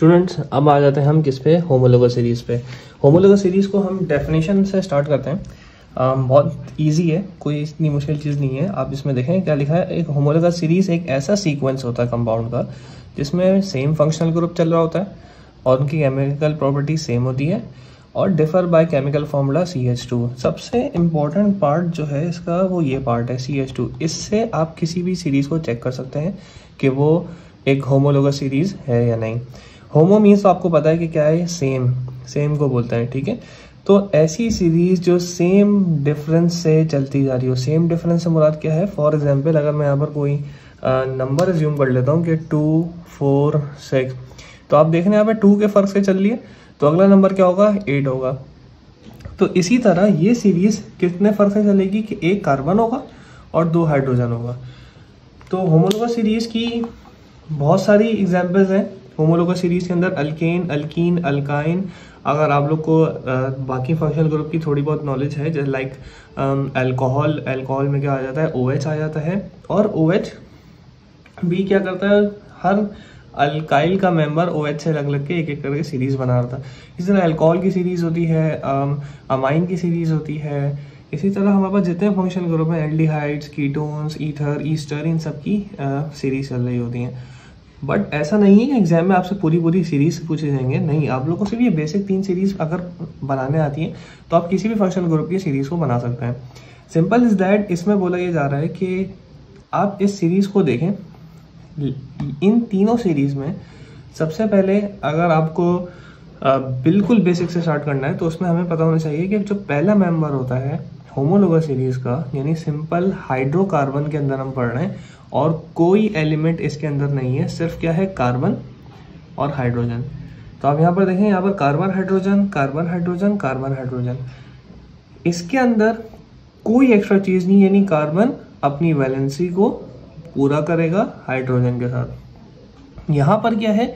Students अब आ जाते हैं हम किस पे, होमोलोगस सीरीज़ पे। होमोलोगस सीरीज़ को हम डेफिनेशन से स्टार्ट करते हैं। बहुत इजी है, कोई इतनी मुश्किल चीज़ नहीं है। आप इसमें देखें क्या लिखा है, एक होमोलोगस सीरीज़ एक ऐसा सीक्वेंस होता है कंपाउंड का जिसमें सेम फंक्शनल ग्रुप चल रहा होता है और उनकी केमिकल प्रॉपर्टी सेम होती है और differ by chemical formula CH2। सबसे इम्पॉर्टेंट पार्ट जो है इसका वो ये पार्ट है CH2। इससे आप किसी भी सीरीज़ को चेक कर सकते हैं कि वो एक होमोलोगस सीरीज़ है या नहीं। होमो मीन्स तो आपको पता है कि क्या है, सेम को बोलते हैं, ठीक है। तो ऐसी सीरीज जो सेम डिफरेंस से चलती जा रही हो। सेम डिफरेंस से मुराद क्या है, फॉर एग्जांपल अगर मैं यहाँ पर कोई नंबर एज्यूम कर लेता हूँ कि 2, 4, 6, तो आप देख रहे हैं यहाँ पे 2 के फर्क से चल रही है, तो अगला नंबर क्या होगा, 8 होगा। तो इसी तरह ये सीरीज कितने फर्क से चलेगी कि एक कार्बन होगा और 2 हाइड्रोजन होगा। तो होमोलोगस सीरीज की बहुत सारी एग्जांपल्स हैं। होमोलोगस सीरीज के अंदर अल्केन, अल्कीन, अल्काइन। अगर आप लोग को बाकी फंक्शनल ग्रुप की थोड़ी बहुत नॉलेज है, जैसे लाइक अल्कोहल में क्या आ जाता है, OH आ जाता है। और OH भी क्या करता है, हर अल्काइल का मेंबर OH से अलग अलग के एक एक करके सीरीज बना रहा था। इसी तरह अल्कोहल की सीरीज होती है, अमाइन की सीरीज होती है। इसी तरह हमारे पास जितने फंक्शनल ग्रुप हैं, एल्डिहाइड्स, कीटोन्स, ईथर, ईस्टर, इन सब की सीरीज चल रही होती हैं। बट ऐसा नहीं है कि एग्जाम में आपसे पूरी सीरीज पूछे जाएंगे, नहीं। आप लोगों को सिर्फ ये बेसिक 3 सीरीज अगर बनाने आती है तो आप किसी भी फंक्शनल ग्रुप की सीरीज को बना सकते हैं। Simple is that. इसमें बोला ये जा रहा है कि आप इस सीरीज को देखें, इन तीनों सीरीज में सबसे पहले अगर आपको बिल्कुल बेसिक से स्टार्ट करना है तो उसमें हमें पता होना चाहिए कि जो पहला मेंबर होता है होमोलोगस सीरीज का, यानी सिंपल हाइड्रोकार्बन के अंदर हम पढ़ रहे हैं और कोई एलिमेंट इसके अंदर नहीं है, सिर्फ क्या है, कार्बन और हाइड्रोजन। तो आप यहाँ पर देखें, यहाँ पर carbon hydrogen, carbon hydrogen, carbon hydrogen. इसके अंदर कोई एक्स्ट्रा चीज नहीं, यानी कार्बन अपनी वैलेंसी को पूरा करेगा हाइड्रोजन के साथ। यहाँ पर क्या है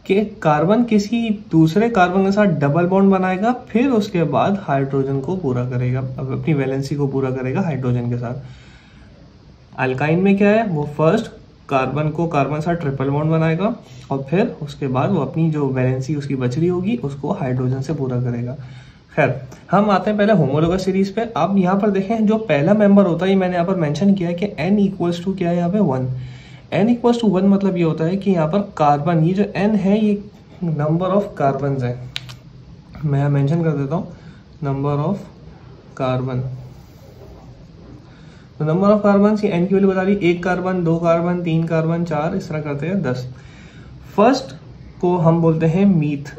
कि कार्बन किसी दूसरे कार्बन के साथ डबल बॉन्ड बनाएगा, फिर उसके बाद हाइड्रोजन को पूरा करेगा, अपनी वैलेंसी को पूरा करेगा हाइड्रोजन के साथ। अल्काइन में क्या है, वो फर्स्ट कार्बन को कार्बन के साथ ट्रिपल बॉन्ड बनाएगा और फिर उसके बाद वो अपनी जो वैलेंसी उसकी बच रही होगी उसको हाइड्रोजन से पूरा करेगा। खैर, हम आते हैं पहले होमोलोगस सीरीज पे। आप यहाँ पर देखें, जो पहला मेंबर होता है, ये मैंने यहाँ पर मेंशन किया है कि n इक्वल्स टू क्या है, यहाँ पे 1। n इक्वल्स टू 1 मतलब ये होता है कि यहाँ पर कार्बन, ये जो n है ये नंबर ऑफ कार्बन है। मैं मेंशन कर देता हूँ नंबर ऑफ कार्बन। तो नंबर ऑफ कार्बन की n की वैल्यू बता रही, 1 कार्बन, 2 कार्बन, 3 कार्बन, 4, इस तरह करते हैं 10। फर्स्ट को हम बोलते हैं मीथ,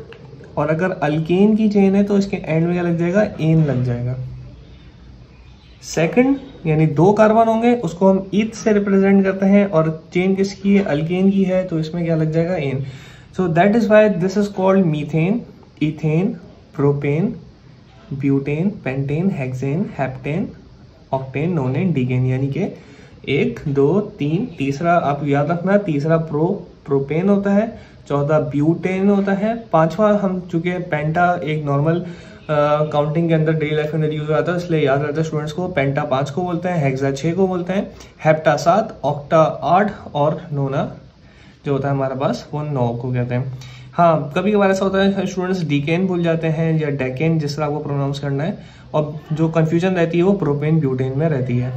और अगर अल्केन की चेन है तो इसके एंड में क्या लग जाएगा, एन लग जाएगा। सेकंड यानी 2 कार्बन होंगे, उसको हम ईथ से रिप्रेजेंट करते हैं, और चेन किसकी है, अल्केन की है, तो इसमें क्या लग जाएगा, N. So that is why this is called methane, ethane, propane, butane, pentane, hexane, heptane, octane, nonane, decane. यानी कि 1, 2, 3, तीसरा आप याद रखना, तीसरा प्रोपेन होता है, चौथा ब्यूटेन होता है, पांचवा हम चूंकि पेंटा एक नॉर्मल काउंटिंग के अंदर डेली लाइफ के अंदर यूज आता है, इसलिए याद रहता है स्टूडेंट्स को, पेंटा 5 को बोलते हैं, हेक्सा 6 को बोलते हैं, हेप्टा 7, ऑक्टा 8 और नोना जो होता है हमारे पास वो 9 को कहते हैं। हाँ, कभी कभार ऐसा होता है स्टूडेंट्स डिकेन भूल जाते हैं या डेकेन, जिस तरह आपको प्रोनाउंस करना है, और जो कंफ्यूजन रहती है वो प्रोपेन ब्यूटेन में रहती है।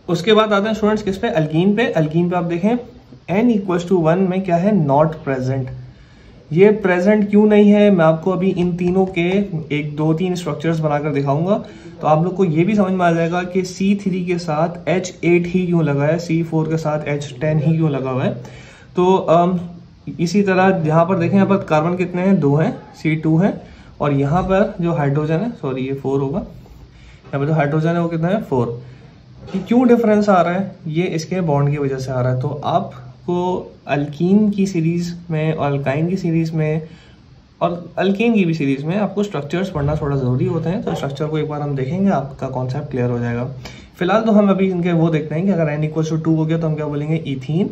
उसके बाद आते हैं स्टूडेंट्स किस पे, अल्कीन पे। अल्कीन पे आप देखें n इक्वल्स टू 1 में क्या है, नॉट प्रेजेंट। ये प्रेजेंट क्यों नहीं है, मैं आपको अभी इन तीनों के 1, 2, 3 स्ट्रक्चर्स बनाकर दिखाऊंगा, तो आप लोग को ये भी समझ में आ जाएगा कि C3 के साथ H8 ही क्यों लगा है, C4 के साथ H10 ही क्यों लगा हुआ है। तो इसी तरह यहाँ पर देखें, यहाँ पर कार्बन कितने हैं, 2 हैं, C2 है, और यहाँ पर जो हाइड्रोजन है, सॉरी ये 4 होगा, यहाँ पर जो हाइड्रोजन है वो कितना है, 4। क्यों डिफरेंस आ रहा है, ये इसके बॉन्ड की वजह से आ रहा है। तो आपको अल्कीन की सीरीज में और अल्काइन की सीरीज में और अल्केन की भी सीरीज में आपको स्ट्रक्चर्स पढ़ना थोड़ा ज़रूरी होते हैं। तो स्ट्रक्चर को एक बार हम देखेंगे, आपका कॉन्सेप्ट क्लियर हो जाएगा। फिलहाल तो हम अभी इनके वो देखते हैं कि अगर n इक्वल टू 2 हो गया तो हम क्या बोलेंगे, इथीन।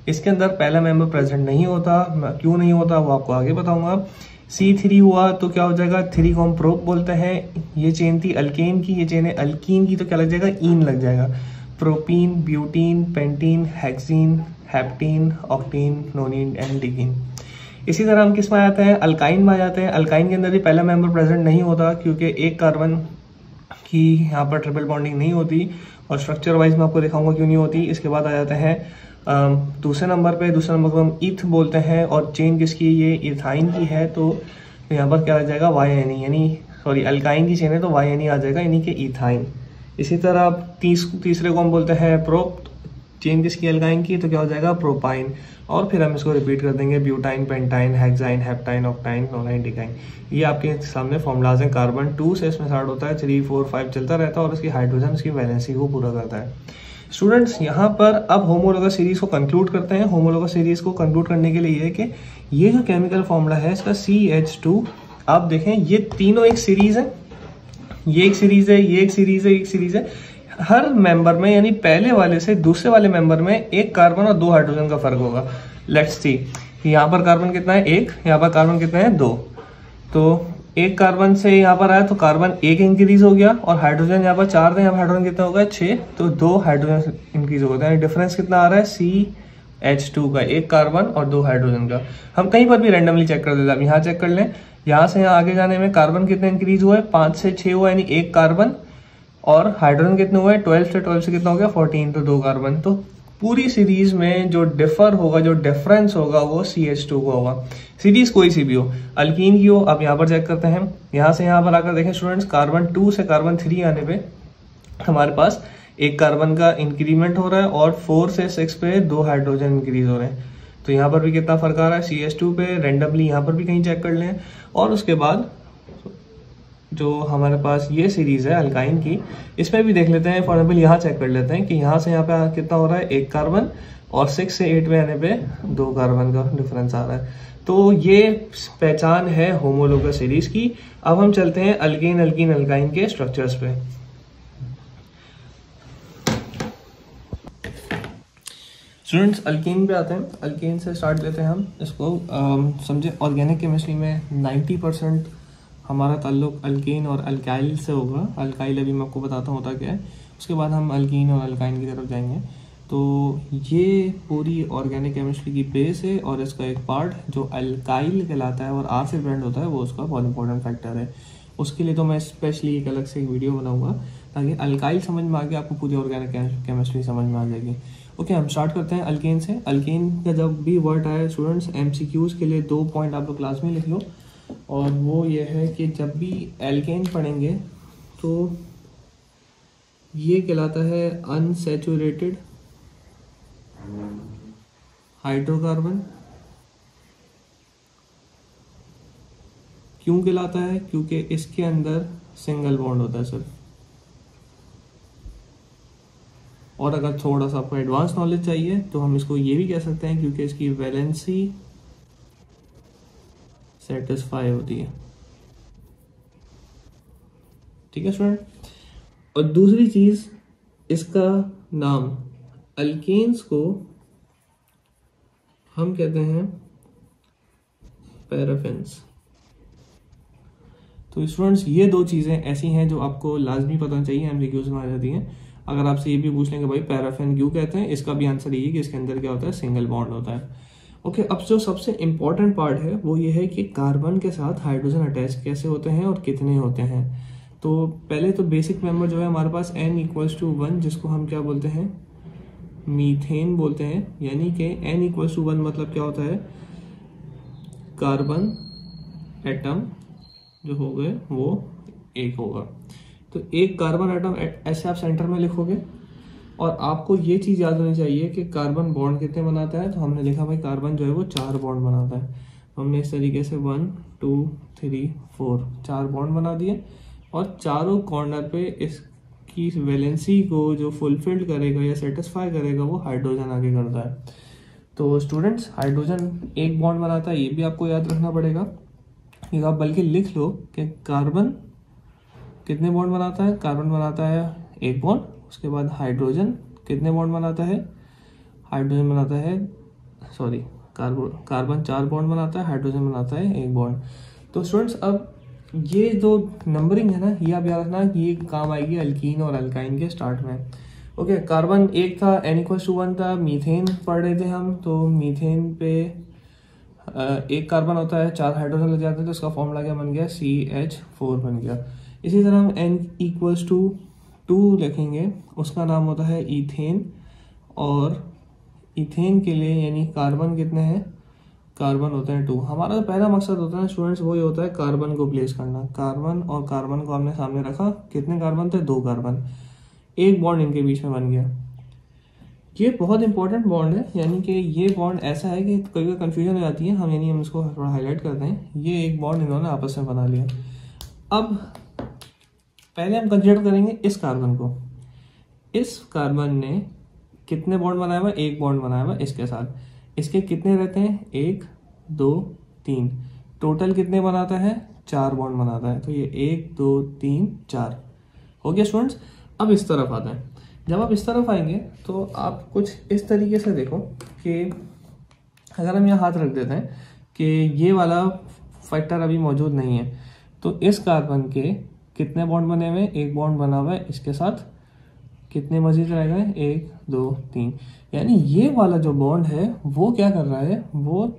इसके अंदर पहला मेंबर प्रेजेंट नहीं होता, क्यों नहीं होता वो आपको आगे बताऊंगा। C3 हुआ तो क्या हो जाएगा, 3 को हम प्रोप बोलते हैं। ये चेन थी अल्केन की, ये चेन है अल्कीन की, तो क्या लग जाएगा, ईन लग जाएगा। Propene, butene, pentene, hexene, heptene, octene, nonene and decene. इसी तरह हम किस में आ जाते हैं, अल्काइन में आ जाते हैं। अल्काइन के अंदर भी पहला मेंबर प्रेजेंट नहीं होता क्योंकि एक कार्बन की यहाँ पर ट्रिपल बॉन्डिंग नहीं होती, और स्ट्रक्चर वाइज मैं आपको दिखाऊंगा क्यों नहीं होती। इसके बाद आ जाते हैं दूसरे नंबर को हम ईथ बोलते हैं, और चेन किसकी, ये इथाइन की है, तो यहाँ पर क्या आ जाएगा YN, यानी सॉरी अल्काइन की चेन है तो YN आ जाएगा, यानी कि इथाइन। इसी तरह अब तीसरे को हम बोलते हैं प्रोप, चेन किसकी, अल्काइन की, तो क्या हो जाएगा प्रोपाइन। और फिर हम इसको रिपीट कर देंगे, butyne, pentyne, hexyne, heptyne, ऑक्टाइन, नोनाइन, decline. ये आपके सामने फॉर्मूलाज हैं। कार्बन 2 से इसमें स्टार्ट होता है, 3, 4, 5 चलता रहता है, और इसकी हाइड्रोजन इसकी वैलेंसी को पूरा करता है। स्टूडेंट्स यहाँ पर अब होमोलोगस सीरीज को कंक्लूड करते हैं। होमोलोगस सीरीज को कंक्लूड करने के लिए ये है कि ये जो केमिकल फॉर्मूला है इसका CH2, आप देखें ये तीनों एक सीरीज है, ये एक सीरीज है, ये एक सीरीज है, एक सीरीज है। हर मेंबर में यानी पहले वाले से दूसरे वाले मेंबर में एक कार्बन और 2 हाइड्रोजन का फर्क होगा। लेट्स सी, यहाँ पर कार्बन कितना है 1, यहाँ पर कार्बन कितना है 2, तो एक कार्बन से यहाँ पर आया तो कार्बन 1 इंक्रीज हो गया, और हाइड्रोजन यहाँ पर 4 थे, यहाँ पर हाइड्रोजन कितना होगा 6, तो 2 हाइड्रोजन इंक्रीज हो गया। यानी डिफरेंस कितना आ रहा है CH2 का, एक कार्बन और 2 हाइड्रोजन का। हम कहीं पर भी रैंडमली चेक कर देते हैं। अब यहाँ चेक कर लें, यहाँ से यहाँ आगे जाने में कार्बन कितने इंक्रीज हुआ है, 5 से 6 हुआ, यानी एक कार्बन, और हाइड्रोजन कितने हुए, 12 से कितना हो गया 14, तो 2 कार्बन। तो पूरी सीरीज में जो डिफर होगा, जो डिफरेंस होगा वो CH2 को होगा। सीरीज कोई सी भी हो, अल्कीन की हो। अब यहाँ पर चेक करते हैं, यहाँ से यहाँ पर आकर देखें स्टूडेंट्स, कार्बन 2 से कार्बन 3 आने पे हमारे पास एक कार्बन का इंक्रीमेंट हो रहा है, और 4 से 6 पे 2 हाइड्रोजन इंक्रीज हो रहे हैं। तो यहाँ पर भी कितना फर्क आ रहा है CH2 पे, रेंडमली यहाँ पर भी कहीं चेक कर लें। और उसके बाद जो हमारे पास ये सीरीज है अल्काइन की, इसमें भी देख लेते हैं। फॉर एग्जाम्पल यहाँ चेक कर लेते हैं कि यहाँ से यहाँ पे कितना हो रहा है, एक कार्बन, और 6 से 8 में आने पे 2 कार्बन का डिफरेंस आ रहा है। तो ये पहचान है होमोलोगस सीरीज की। अब हम चलते हैं अल्कीन, अल्कीन, अल्काइन के स्ट्रक्चर्स पे। स्टूडेंट्स अल्कीन पे आते हैं। अल्कीन से स्टार्ट लेते हैं हम इसको। समझे ऑर्गेनिक केमिस्ट्री में 90% हमारा ताल्लुक अल्कीन और अल्काइल से होगा। अल्काइल अभी मैं आपको बताता हूँ होता क्या है, उसके बाद हम अल्कीन और अल्काइन की तरफ जाएंगे। तो ये पूरी ऑर्गेनिक केमिस्ट्री की बेस है, और इसका एक पार्ट जो अल्काइल कहलाता है और R से ब्रांड होता है, वो उसका बहुत इंपॉर्टेंट फैक्टर है। उसके लिए तो मैं स्पेशली एक अलग से एक वीडियो बनाऊंगा, ताकि अल्काइल समझ में आ गया आपको पूरी ऑर्गेनिक केमिस्ट्री समझ में आ जाएगी। ओके, हम स्टार्ट करते हैं अल्केन से। अल्केन का जब भी वर्ड आए स्टूडेंट्स, MCQs के लिए 2 पॉइंट आप लोग क्लास में लिख लो, और वो ये है कि जब भी एल्केन पढ़ेंगे तो ये कहलाता है अनसैचुरेटेड हाइड्रोकार्बन। क्यों कहलाता है, क्योंकि इसके अंदर सिंगल बॉन्ड होता है सिर्फ। और अगर थोड़ा सा आपको एडवांस नॉलेज चाहिए तो हम इसको ये भी कह सकते हैं क्योंकि इसकी वैलेंसी सेटिस्फाई होती है। ठीक है स्टूडेंट। और दूसरी चीज, इसका नाम अल्केन्स को हम कहते हैं पैराफिन्स। तो स्टूडेंट्स ये 2 चीजें ऐसी हैं जो आपको लाजमी पता चाहिए, एमसीक्यूज में आ जाती हैं। अगर आपसे ये भी पूछ लेंगे भाई पैराफिन क्यों कहते हैं, इसका भी आंसर ये है कि इसके अंदर क्या होता है, सिंगल बॉन्ड होता है। ओके, अब जो सबसे इंपॉर्टेंट पार्ट है वो ये है कि कार्बन के साथ हाइड्रोजन अटैच कैसे होते हैं और कितने होते हैं। तो पहले तो बेसिक मेंबर जो है हमारे पास N=1, जिसको हम क्या बोलते हैं, मीथेन बोलते हैं। यानी कि N=1 मतलब क्या होता है, कार्बन एटम जो हो गए वो 1 होगा। तो एक कार्बन एटम ऐसे आप सेंटर में लिखोगे, और आपको ये चीज़ याद होनी चाहिए कि कार्बन बॉन्ड कितने बनाता है। तो हमने लिखा भाई कार्बन जो है वो 4 बॉन्ड बनाता है। तो हमने इस तरीके से 1 2 3 4 4 बॉन्ड बना दिए, और चारों कॉर्नर पे इसकी वैलेंसी को जो फुलफिल्ड करेगा या सेटिस्फाई करेगा वो हाइड्रोजन आगे करता है। तो स्टूडेंट्स हाइड्रोजन 1 बॉन्ड बनाता है, ये भी आपको याद रखना पड़ेगा। आप बल्कि लिख लो कि कार्बन कितने बॉन्ड बनाता है, कार्बन बनाता है 1 बॉन्ड। उसके बाद हाइड्रोजन कितने बॉन्ड बनाता है, हाइड्रोजन बनाता है कार्बन 4 बॉन्ड बनाता है, हाइड्रोजन बनाता है 1 बॉन्ड। तो स्टूडेंट्स अब ये जो नंबरिंग है ना, ये आप याद रखना कि ये काम आएगी अल्कीन और अल्काइन के स्टार्ट में। ओके, कार्बन एक था, N=1 था, मीथेन पढ़ रहे थे हम। तो मीथेन पे एक कार्बन होता है, 4 हाइड्रोजन लग जाते हैं, तो इसका फॉर्मूला क्या बन गया, CH4 बन गया। इसी तरह हम N=2 लिखेंगे, उसका नाम होता है इथेन। और इथेन के लिए यानी कार्बन कितने हैं, कार्बन होते हैं 2। हमारा तो पहला मकसद होता है स्टूडेंट्स, वही होता है कार्बन को प्लेस करना। कार्बन और कार्बन को हमने सामने रखा, कितने कार्बन थे, 2 कार्बन, एक बॉन्ड इनके बीच में बन गया। ये बहुत इंपॉर्टेंट बॉन्ड है, यानी कि ये बॉन्ड ऐसा है कि कई बार कन्फ्यूजन हो जाती है, हम इसको थोड़ा हाईलाइट करते हैं। ये एक बॉन्ड इन्होंने आपस में बना लिया। अब पहले हम कंसिडर करेंगे इस कार्बन को। इस कार्बन ने कितने बॉन्ड बनाया हुआ, एक बॉन्ड बनाया हुआ इसके साथ। इसके कितने रहते हैं, 1 2 3, टोटल कितने बनाता है, 4 बॉन्ड बनाता है। तो ये 1 2 3 4 हो गया स्टूडेंट्स। अब इस तरफ आता है, जब आप इस तरफ आएंगे तो आप कुछ इस तरीके से देखो कि अगर हम यहाँ हाथ रख देते हैं कि ये वाला फैक्टर अभी मौजूद नहीं है, तो इस कार्बन के कितने बॉन्ड बने हुए हैं, एक बॉन्ड बना हुआ है इसके साथ, कितने मजीद रह गए, 1 2 3। यानी ये वाला जो बॉन्ड है वो क्या कर रहा है, वो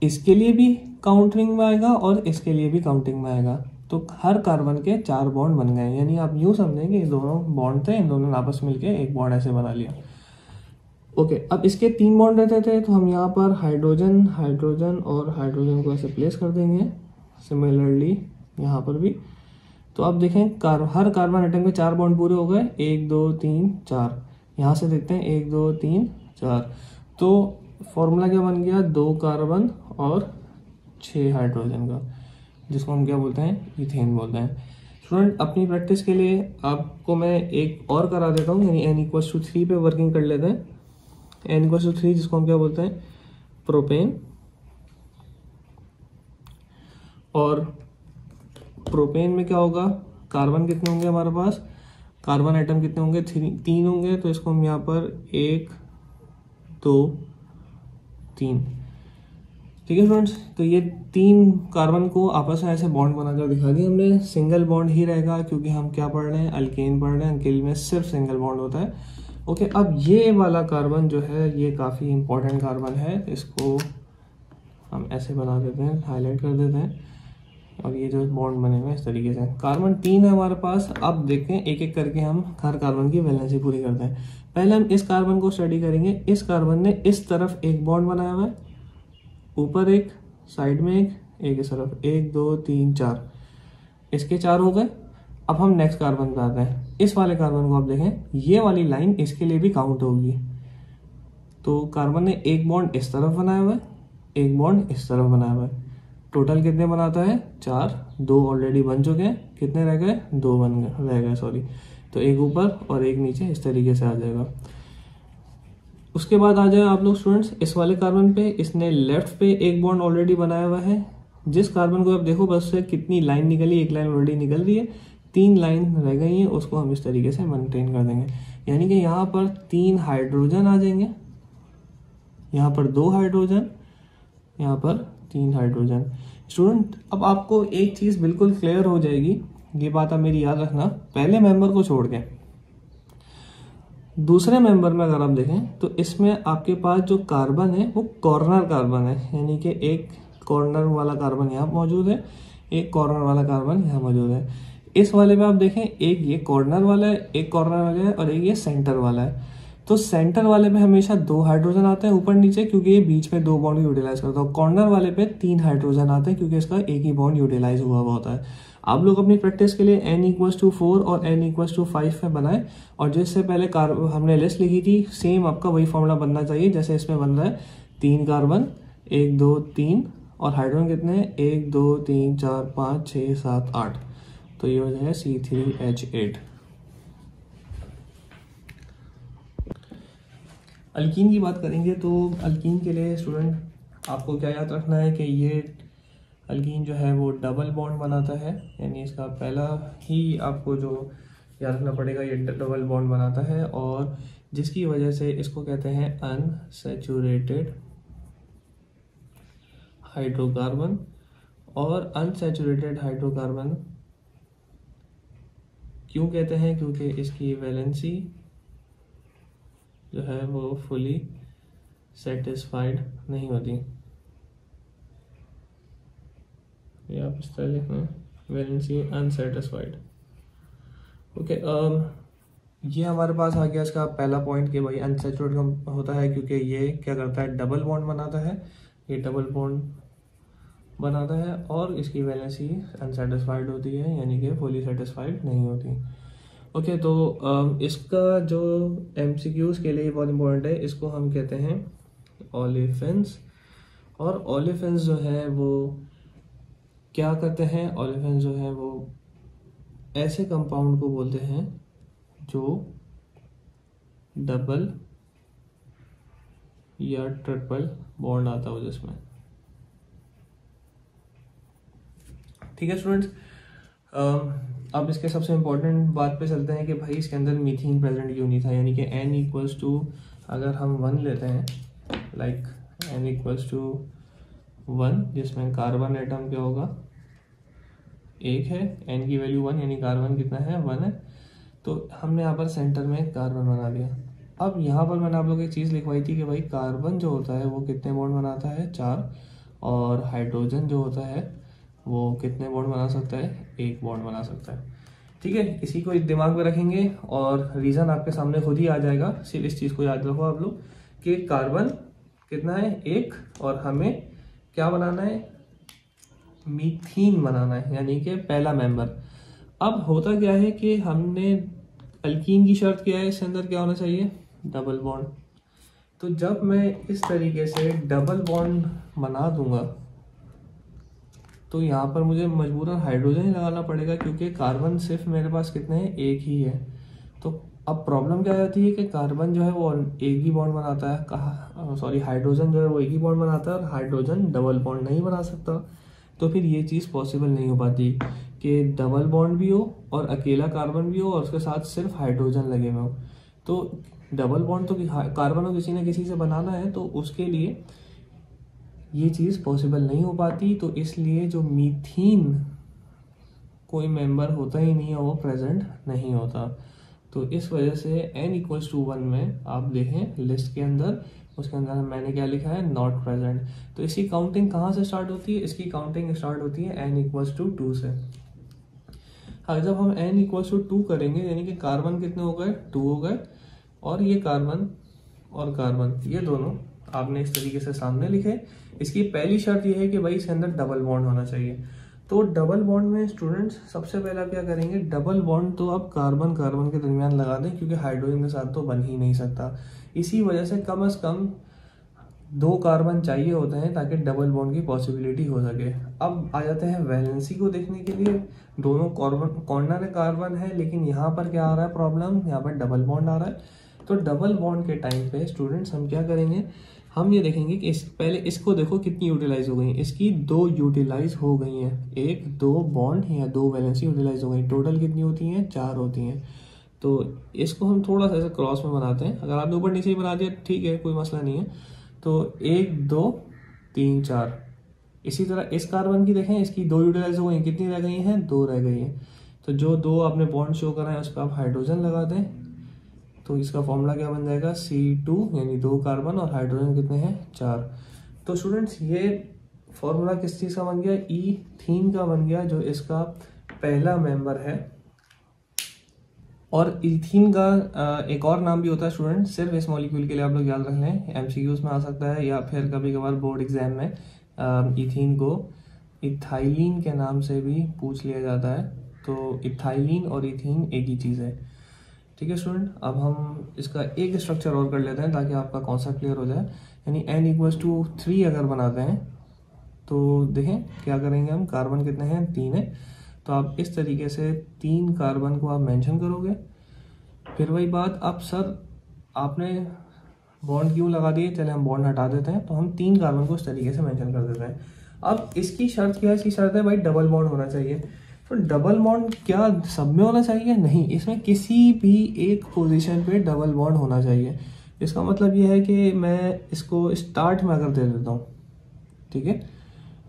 इसके लिए भी काउंटिंग में आएगा और इसके लिए भी काउंटिंग में आएगा। तो हर कार्बन के 4 बॉन्ड बन गए। यानी आप यूं समझेंगे ये दोनों बॉन्ड थे, इन दोनों ने आपस मिलके एक बॉन्ड ऐसे बना लिया। ओके, अब इसके 3 बॉन्ड रहते थे, तो हम यहाँ पर हाइड्रोजन हाइड्रोजन और हाइड्रोजन को ऐसे प्लेस कर देंगे। सिमिलरली यहाँ पर भी। तो अब देखें हर कार्बन आइटम के 4 बॉन्ड पूरे हो गए, 1 2 3 4। यहाँ से देखते हैं 1 2 3 4। तो फॉर्मूला क्या बन गया, 2 कार्बन और 6 हाइड्रोजन का, जिसको हम क्या बोलते हैं, इथेन बोलते हैं। स्टूडेंट अपनी प्रैक्टिस के लिए आपको मैं एक और करा देता हूँ, यानी N=3 पे वर्किंग कर लेते हैं। N=3 जिसको हम क्या बोलते हैं, प्रोपेन। और प्रोपेन में क्या होगा, कार्बन कितने होंगे हमारे पास, कार्बन आइटम कितने होंगे, 3 होंगे। तो इसको हम यहाँ पर 1 2 3, ठीक है स्टूडेंट्स। तो ये 3 कार्बन को आपस में ऐसे बॉन्ड बनाकर दिखा दिया हमने। सिंगल बॉन्ड ही रहेगा क्योंकि हम क्या पढ़ रहे हैं, अल्केन पढ़ रहे हैं। अल्केन में सिर्फ सिंगल बॉन्ड होता है। ओके, अब ये वाला कार्बन जो है ये काफ़ी इंपॉर्टेंट कार्बन है, इसको हम ऐसे बना देते हैं, हाईलाइट कर देते हैं। और ये जो बॉन्ड बने हुए हैं इस तरीके से, कार्बन 3 है हमारे पास। अब देखते हैं एक एक करके हम हर कार्बन की वैलेंसी पूरी करते हैं। पहले हम इस कार्बन को स्टडी करेंगे। इस कार्बन ने इस तरफ एक बॉन्ड बनाया हुआ है, ऊपर एक, साइड में एक इस तरफ, 1 2 3 4, इसके 4 हो गए। अब हम नेक्स्ट कार्बन पे आते हैं। इस वाले कार्बन को आप देखें, ये वाली लाइन इसके लिए भी काउंट होगी। तो कार्बन ने एक बॉन्ड इस तरफ बनाया हुआ है, एक बॉन्ड इस तरफ बनाया हुआ है। टोटल कितने बनाता है, 4, 2 ऑलरेडी बन चुके हैं, कितने रह गए, 2 रह गए सॉरी। तो एक ऊपर और एक नीचे इस तरीके से आ जाएगा। उसके बाद आ जाए आप लोग स्टूडेंट्स इस वाले कार्बन पे, इसने लेफ्ट पे एक बॉन्ड ऑलरेडी बनाया हुआ है। जिस कार्बन को आप देखो बस से कितनी लाइन निकली, एक लाइन ऑलरेडी निकल रही है, 3 लाइन रह गई है, उसको हम इस तरीके से मेंटेन कर देंगे। यानी कि यहाँ पर 3 हाइड्रोजन आ जाएंगे, यहाँ पर 2 हाइड्रोजन, यहाँ पर 3 हाइड्रोजन। स्टूडेंट अब आपको एक चीज़ बिल्कुल क्लियर हो जाएगी, ये बात आप मेरी याद रखना, पहले मेंबर को छोड़ के दूसरे मेंबर में अगर आप देखें तो इसमें आपके पास जो कार्बन है वो कॉर्नर कार्बन है। यानी कि एक कॉर्नर वाला कार्बन यहाँ मौजूद है, एक कॉर्नर वाला कार्बन यहाँ मौजूद है। इस वाले में आप देखें, एक ये कॉर्नर वाला है, एक कॉर्नर वाला है और एक ये सेंटर वाला है। तो सेंटर वाले पे हमेशा 2 हाइड्रोजन आते हैं ऊपर नीचे, क्योंकि ये बीच में 2 बॉन्ड यूटिलाइज करता है। कॉर्नर वाले पे 3 हाइड्रोजन आते हैं क्योंकि इसका एक ही बॉन्ड यूटिलाइज हुआ होता है। आप लोग अपनी प्रैक्टिस के लिए N=4 और N=5 में बनाए, और जिससे पहले हमने लिस्ट लिखी थी सेम आपका वही फॉर्मूला बनना चाहिए जैसे इसमें बन रहा है। 3 कार्बन, 1 2 3, और हाइड्रोजन कितने हैं, 1 2 3 4 5 6 7 8। तो ये हो जाएगा C3H8। अल्कीन की बात करेंगे तो अल्कीन के लिए स्टूडेंट आपको क्या याद रखना है कि ये अल्कीन जो है वो डबल बॉन्ड बनाता है। यानी इसका पहला ही आपको जो याद रखना पड़ेगा, ये डबल बॉन्ड बनाता है, और जिसकी वजह से इसको कहते हैं अनसैचुरेटेड हाइड्रोकार्बन। और अनसैचुरेटेड हाइड्रोकार्बन क्यों कहते हैं? क्योंकि इसकी वैलेंसी जो है वो फुली सेटिस्फाइड नहीं होती। ये आप इस तरह लिख लें, वैलेंसी अनसेटिस्फाइड। ओके, ये हमारे पास आ गया इसका पहला पॉइंट कि भाई अनसैचुरेटेड होता है क्योंकि ये क्या करता है, डबल बॉन्ड बनाता है। ये डबल बॉन्ड बनाता है और इसकी वैलेंसी अनसेटिस्फाइड होती है, यानी कि फुली सेटिस्फाइड नहीं होती। ओके, तो इसका जो MCQs के लिए बहुत इंपॉर्टेंट है, इसको हम कहते हैं ओलेफिन्स। और ओलेफिन्स जो है वो क्या करते हैं? ओलेफिन्स जो है वो ऐसे कंपाउंड को बोलते हैं जो डबल या ट्रिपल बॉन्ड आता हो जिसमें। ठीक है स्टूडेंट्स, अब इसके सबसे इम्पोर्टेंट बात पे चलते हैं कि भाई इसके अंदर मीथेन प्रेजेंट क्यों नहीं था। यानी कि n = अगर हम 1 लेते हैं, लाइक n = 1, जिसमें कार्बन एटम क्या होगा, 1 है। n की वैल्यू 1, यानी कार्बन कितना है, 1 है। तो हमने यहाँ पर सेंटर में कार्बन बना लिया। अब यहाँ पर मैंने आप लोगों को एक चीज़ लिखवाई थी कि भाई कार्बन जो होता है वो कितने बॉन्ड बनाता है, 4। और हाइड्रोजन जो होता है वो कितने बॉन्ड बना सकता है, 1 बॉन्ड बना सकता है। ठीक है, इसी को दिमाग में रखेंगे और रीज़न आपके सामने खुद ही आ जाएगा। सिर्फ इस चीज़ को याद रखो आप लोग कि कार्बन कितना है, 1, और हमें क्या बनाना है, मीथेन बनाना है, यानी कि पहला मेंबर। अब होता क्या है कि हमने अल्कीन की शर्त क्या है, इसके अंदर क्या होना चाहिए, डबल बॉन्ड। तो जब मैं इस तरीके से डबल बॉन्ड बना दूंगा तो यहाँ पर मुझे मजबूरन हाइड्रोजन ही लगाना पड़ेगा, क्योंकि कार्बन सिर्फ मेरे पास कितने हैं, 1 ही है। तो अब प्रॉब्लम क्या आती है कि कार्बन जो है वो 1 ही बॉन्ड बनाता है, हाइड्रोजन जो है वो 1 ही बॉन्ड बनाता है और हाइड्रोजन डबल बॉन्ड नहीं बना सकता। तो फिर ये चीज़ पॉसिबल नहीं हो पाती कि डबल बॉन्ड भी हो और अकेला कार्बन भी हो और उसके साथ सिर्फ हाइड्रोजन लगे हुए हो। तो डबल बॉन्ड तो कार्बन को किसी न किसी से बनाना है, तो उसके लिए ये चीज़ पॉसिबल नहीं हो पाती। तो इसलिए जो मीथेन कोई मेंबर होता ही नहीं है, वो प्रेजेंट नहीं होता। तो इस वजह से n = 1 में आप देखें लिस्ट के अंदर, उसके अंदर मैंने क्या लिखा है, नॉट प्रेजेंट। तो इसकी काउंटिंग कहाँ से स्टार्ट होती है, इसकी काउंटिंग स्टार्ट होती है n = 2 से। अगर जब हम n = 2 करेंगे, यानी कि कार्बन कितने हो गए, 2 हो गए, और ये कार्बन और कार्बन ये दोनों आपने इस तरीके से सामने लिखे। इसकी पहली शर्त ये है कि भाई इसके अंदर डबल बॉन्ड होना चाहिए। तो डबल बॉन्ड में स्टूडेंट्स सबसे पहले क्या करेंगे, डबल बॉन्ड तो आप कार्बन कार्बन के दरमियान लगा दें, क्योंकि हाइड्रोजन के साथ तो बन ही नहीं सकता। इसी वजह से कम कम 2 कार्बन चाहिए होते हैं ताकि डबल बॉन्ड की पॉसिबिलिटी हो सके। अब आ जाते हैं वैलेंसी को देखने के लिए। दोनों कॉर्नर कार्बन है, लेकिन यहाँ पर क्या आ रहा है प्रॉब्लम, यहाँ पर डबल बॉन्ड आ रहा है। तो डबल बॉन्ड के टाइम पे स्टूडेंट्स हम क्या करेंगे, हम ये देखेंगे कि पहले इसको देखो कितनी यूटिलाइज हो गई। इसकी 2 यूटिलाइज हो गई हैं, 1 2 बॉन्ड या 2 वैलेंसी यूटिलाइज हो गई। टोटल कितनी होती हैं, 4 होती हैं। तो इसको हम थोड़ा सा ऐसे क्रॉस में बनाते हैं। अगर आपने ऊपर नीचे ही बना दिया ठीक है, कोई मसला नहीं है। तो 1 2 3 4। इसी तरह इस कार्बन की देखें, इसकी 2 यूटिलाइज हो गई, कितनी रह गई हैं, 2 रह गई हैं। तो जो 2 आपने बॉन्ड शो करा है उस पर आप हाइड्रोजन लगा दें, तो इसका फॉर्मूला क्या बन जाएगा, C2, यानी 2 कार्बन और हाइड्रोजन कितने हैं, 4। तो स्टूडेंट्स ये फॉर्मूला किस चीज़ का बन गया, ईथीन का बन गया, जो इसका पहला मेंबर है। और ईथीन का एक और नाम भी होता है स्टूडेंट, सिर्फ इस मॉलिक्यूल के लिए आप लोग याद रख लें, MCQs में आ सकता है या फिर कभी कभार बोर्ड एग्जाम में ईथीन को इथाइलिन के नाम से भी पूछ लिया जाता है। तो इथाइलिन और ईथीन एक ही चीज़ है। ठीक है स्टूडेंट, अब हम इसका एक स्ट्रक्चर और कर लेते हैं ताकि आपका कॉन्सेप्ट क्लियर हो जाए। यानी n = 3 अगर बनाते हैं तो देखें क्या करेंगे हम, कार्बन कितने हैं, 3 है। तो आप इस तरीके से 3 कार्बन को आप मेंशन करोगे। फिर वही बात, अब सर आपने बॉन्ड क्यों लगा दिए, चले हम बॉन्ड हटा देते हैं। तो हम 3 कार्बन को इस तरीके से मेंशन कर देते हैं। अब इसकी शर्त क्या है, इसकी शर्त है भाई डबल बॉन्ड होना चाहिए। तो डबल बॉन्ड क्या सब में होना चाहिए, नहीं, इसमें किसी भी एक पोजीशन पे डबल बॉन्ड होना चाहिए। इसका मतलब ये है कि मैं इसको स्टार्ट में अगर दे देता हूँ, ठीक है,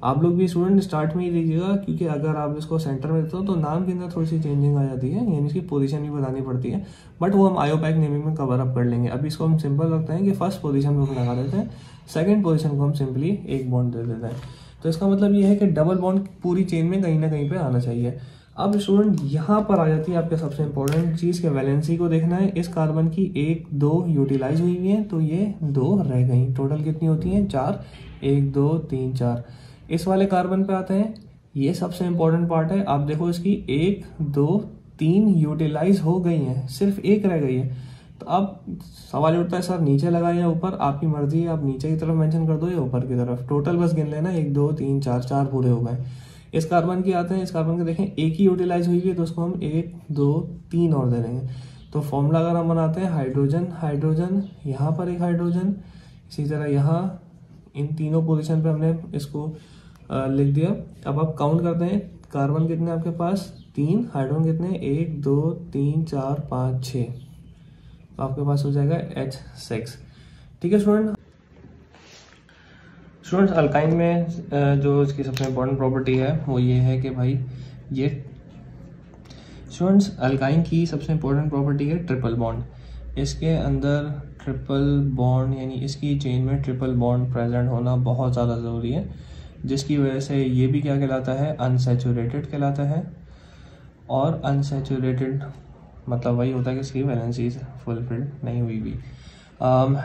आप लोग भी स्टूडेंट स्टार्ट में ही लीजिएगा, क्योंकि अगर आप इसको सेंटर में देते हो तो नाम के अंदर थोड़ी सी चेंजिंग आ जाती है, यानी इसकी पोजीशन भी बतानी पड़ती है, बट वो हम आयोपैक नेमिंग में कवर अप कर लेंगे। अभी इसको हम सिंपल रखते हैं कि फर्स्ट पोजीशन को लगा देते हैं, सेकंड पोजीशन को हम सिंपली एक बॉन्ड दे देते हैं। तो इसका मतलब ये है कि डबल बॉन्ड पूरी चेन में कहीं ना कहीं पे आना चाहिए। अब स्टूडेंट यहाँ पर आ जाती है आपके सबसे इंपॉर्टेंट चीज़ के वैलेंसी को देखना है। इस कार्बन की 1 2 यूटिलाइज हुई है, तो ये 2 रह गई। टोटल कितनी होती हैं? 4। 1 2 3 4। इस वाले कार्बन पे आते हैं, ये सबसे इंपॉर्टेंट पार्ट है। आप देखो इसकी 1 2 3 यूटिलाइज हो गई हैं, सिर्फ 1 रह गई है। तो अब सवाल उठता है सर नीचे लगाए या ऊपर? आपकी मर्जी है, आप नीचे की तरफ मेंशन कर दो या ऊपर की तरफ। टोटल बस गिन लेना, 1 2 3 4, 4 पूरे हो गए। इस कार्बन की आते हैं, इस कार्बन के देखें 1 ही यूटिलाइज हुई है, तो उसको हम 1 2 3 और दे देंगे। तो फॉर्मूला अगर हम बनाते हैं, हाइड्रोजन हाइड्रोजन, यहाँ पर एक हाइड्रोजन, इसी तरह यहाँ इन तीनों पोजीशन पे हमने इसको लिख दिया। अब आप काउंट करते हैं, कार्बन कितने आपके पास? 3। हाइड्रोजन कितने? 1 2 3 4 5 6। तो आपके पास हो जाएगा H6। ठीक है स्टूडेंट्स, अल्काइन में जो इसकी सबसे इम्पोर्टेंट प्रॉपर्टी है वो ये है कि भाई ये स्टूडेंट्स अल्काइन की सबसे इम्पोर्टेंट प्रॉपर्टी है ट्रिपल बॉन्ड। इसके अंदर ट्रिपल बॉन्ड, यानी इसकी चेन में ट्रिपल बॉन्ड प्रेजेंट होना बहुत ज़्यादा ज़रूरी है, जिसकी वजह से ये भी क्या कहलाता है? अनसैचुरेटेड कहलाता है। और अनसैचुरेटेड मतलब वही होता है कि इसकी वैलेंसी फुलफिल्ड नहीं हुई भी।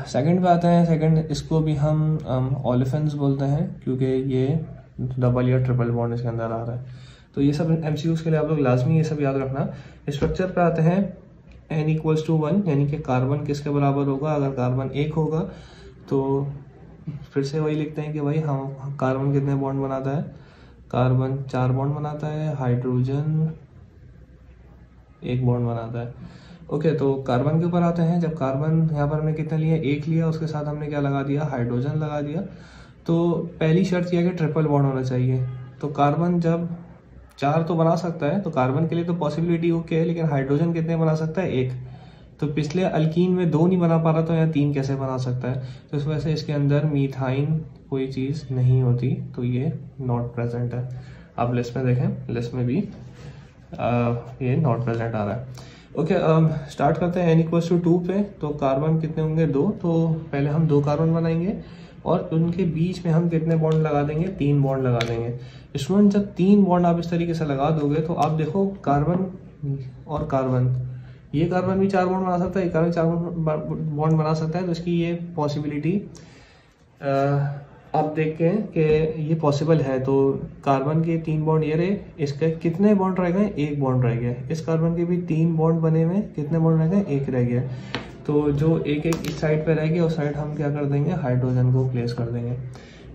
सेकंड पे आते हैं। सेकंड, इसको भी हम ओलेफेंस बोलते हैं, क्योंकि ये डबल या ट्रिपल बॉन्ड इसके अंदर आ रहा है। तो ये सब MCQs के लिए आप लोग लाजमी ये सब याद रखना। स्ट्रक्चर पे आते हैं, n = 1, यानी कि कार्बन किसके बराबर होगा? अगर कार्बन 1 होगा तो फिर से वही लिखते हैं कि भाई हम कार्बन कितने बॉन्ड बनाता है? कार्बन 4 बॉन्ड बनाता है, हाइड्रोजन 1 बॉन्ड बनाता है। ओके, तो कार्बन के ऊपर आते हैं। जब कार्बन यहाँ पर हमने कितना लिया? 1 लिया, उसके साथ हमने क्या लगा दिया? हाइड्रोजन लगा दिया। तो पहली शर्त यह है कि ट्रिपल बॉन्ड होना चाहिए। तो कार्बन जब 4 तो बना सकता है, तो कार्बन के लिए तो पॉसिबिलिटी ओके है, लेकिन हाइड्रोजन कितने बना सकता है? 1। तो पिछले अल्कीन में 2 नहीं बना पा रहा, तो यहाँ 3 कैसे बना सकता है? तो इस वजह से इसके अंदर मीथाइन कोई चीज़ नहीं होती, तो ये नॉट प्रेजेंट है। आप लिस्ट में देखें, लिस्ट में भी ये नॉट प्रेजेंट आ रहा है। ओके, स्टार्ट करते हैं। n = 2 पे तो कार्बन कितने होंगे? 2। तो पहले हम 2 कार्बन बनाएंगे और उनके बीच में हम कितने बॉन्ड लगा देंगे? 3 बॉन्ड लगा देंगे। स्टूडेंट, जब 3 बॉन्ड आप इस तरीके से लगा दोगे तो आप देखो कार्बन और कार्बन, ये कार्बन भी 4 बॉन्ड बना सकता है, ये कार्बन 4 बॉन्ड बना सकता है। तो इसकी ये पॉसिबिलिटी आप देखें कि ये पॉसिबल है। तो कार्बन के 3 बॉन्ड ये रहे, इसके कितने बॉन्ड रह गए? 1 बॉन्ड रह गया। इस कार्बन के भी 3 बॉन्ड बने हुए, कितने बॉन्ड रह गए? 1 रह गया। तो जो एक इस साइड पे रह गया, उस साइड हम क्या कर देंगे? हाइड्रोजन को प्लेस कर देंगे।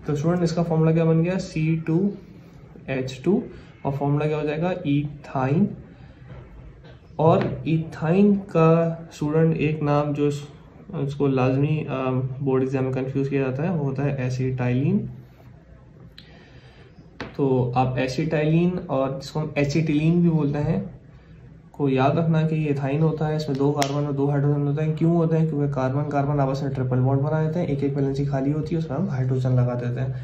तो स्टूडेंट, इसका फॉर्मूला क्या बन गया? C2H2, और फॉर्मूला क्या हो जाएगा? इथाइन। और इथाइन का स्टूडेंट एक नाम जो उसको लाजमी बोर्ड एग्जाम में कंफ्यूज किया जाता है, वो होता है एसिटाइलिन। तो आप एसिटाइलिन और जिसको हम एसिटिलीन भी बोलते हैं को याद रखना कि ये इथाइन होता है। इसमें 2 कार्बन और 2 हाइड्रोजन होते हैं। क्यों होते हैं? क्योंकि कार्बन कार्बन आपस में ट्रिपल बॉन्ड बना देते हैं, एक वैलेंसी खाली होती है, उसमें हम हाइड्रोजन लगा देते हैं।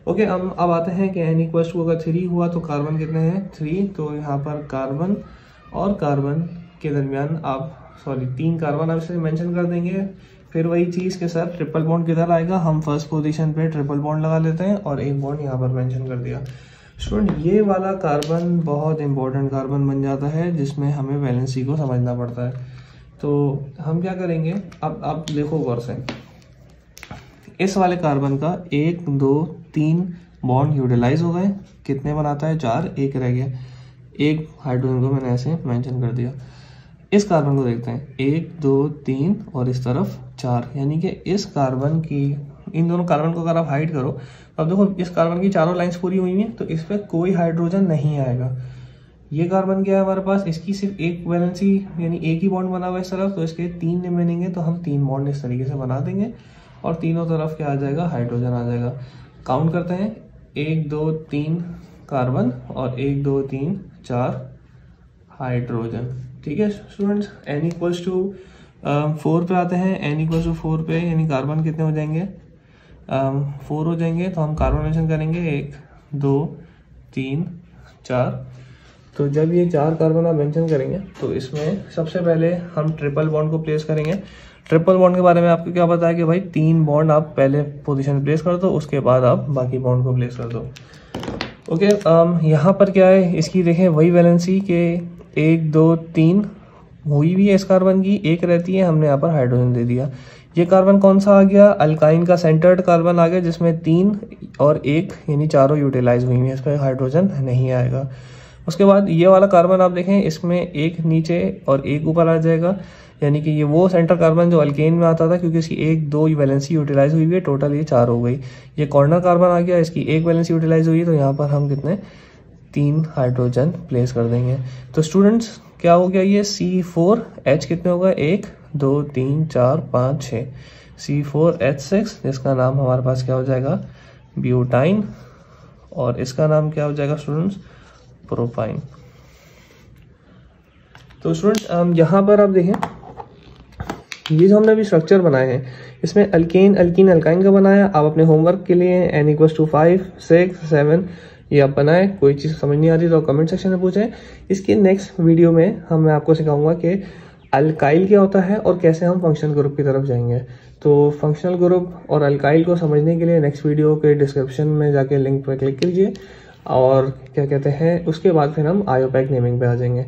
ओके, हम अब आते हैं कि n = अगर 3 हुआ तो कार्बन कितने हैं? 3। तो यहाँ पर कार्बन और कार्बन के दरमियान आप 3 कार्बन आप इसे मेंशन कर देंगे। फिर वही चीज़ के साथ ट्रिपल बॉन्ड किधर आएगा? हम फर्स्ट पोजीशन पे ट्रिपल बॉन्ड लगा लेते हैं और 1 बॉन्ड यहाँ पर मेंशन कर दिया। स्टूडेंट, ये वाला कार्बन बहुत इंपॉर्टेंट कार्बन बन जाता है, जिसमें हमें वैलेंसी को समझना पड़ता है। तो हम क्या करेंगे? अब आप देखो गौर से, इस वाले कार्बन का 1 2 3 बॉन्ड यूटिलाइज हो गए। कितने बनाता है? 4। 1 रह गया। 1 हाइड्रोजन को मैंने ऐसे मेंशन कर दिया। इस कार्बन को देखते हैं, 1 2 3 और इस तरफ 4, यानी कि इस कार्बन की, इन दोनों कार्बन को अगर आप हाइड करो, अब देखो इस कार्बन की चारों लाइंस पूरी हुई हैं, तो इस पर कोई हाइड्रोजन नहीं आएगा। ये कार्बन क्या है हमारे पास? इसकी सिर्फ 1 वैलेंसी, यानी 1 ही बॉन्ड बना हुआ है इस तरफ, तो इसके 3 रिमेनिंग है, तो हम 3 बॉन्ड इस तरीके से बना देंगे और तीनों तरफ क्या आ जाएगा? हाइड्रोजन आ जाएगा। काउंट करते हैं, 1 2 3 कार्बन और 1 2 3 4 हाइड्रोजन। ठीक है स्टूडेंट्स, n = 4 पे आते हैं। n = 4 पे यानी कार्बन कितने हो जाएंगे? 4 हो जाएंगे। तो हम कार्बन मेंशन करेंगे 1 2 3 4। तो जब ये 4 कार्बन आप मेंशन करेंगे तो इसमें सबसे पहले हम ट्रिपल बॉन्ड को प्लेस करेंगे। ट्रिपल बॉन्ड के बारे में आपको क्या पता है कि भाई 3 बॉन्ड आप पहले पोजीशन प्लेस कर दो, उसके बाद आप बाकी बॉन्ड को प्लेस कर दो। ओके, यहाँ पर क्या है, इसकी देखें वही वैलेंसी के 1 2 3 हुई भी है इस कार्बन की, एक रहती है, हमने यहाँ पर हाइड्रोजन दे दिया। ये कार्बन कौन सा आ गया, अल्काइन का सेंटर्ड कार्बन आ गया, जिसमें 3 और 1 यानी चारों यूटिलाइज हुई हैं, इस पर हाइड्रोजन नहीं आएगा। उसके बाद ये वाला कार्बन आप देखें, इसमें एक नीचे और एक ऊपर आ जाएगा, यानी कि ये वो सेंटर कार्बन जो अल्केन में आता था, क्योंकि इसकी 1 2 वैलेंसी यूटिलाइज हुई है, टोटल ये 4 हो गई। ये कॉर्नर कार्बन आ गया, इसकी 1 वैलेंसी यूटिलाइज हुई है, तो यहाँ पर हम कितने 3 हाइड्रोजन प्लेस कर देंगे। तो स्टूडेंट्स क्या हो गया, ये C4H कितने होगा, 1 2 3 4 5 6, C4H6, जिसका नाम हमारे पास क्या हो जाएगा, ब्यूटाइन, और इसका नाम क्या हो जाएगा स्टूडेंट्स, प्रोपाइन। तो स्टूडेंट्स यहाँ पर आप देखें, ये जो हमने अभी स्ट्रक्चर बनाए हैं, इसमें अल्केन अल्कीन अल्काइन का बनाया। आप अपने होमवर्क के लिए N=5 6 7 ये आप बनाए। कोई चीज़ समझ नहीं आ रही तो कमेंट सेक्शन में पूछें। इसके नेक्स्ट वीडियो में मैं आपको सिखाऊंगा कि अल्काइल क्या होता है और कैसे हम फंक्शनल ग्रुप की तरफ जाएंगे। तो फंक्शनल ग्रुप और अल्काइल को समझने के लिए नेक्स्ट वीडियो के डिस्क्रिप्शन में जाके लिंक पर क्लिक कीजिए, और क्या कहते हैं, उसके बाद फिर हम आयोपैक नेमिंग पे आ जाएंगे।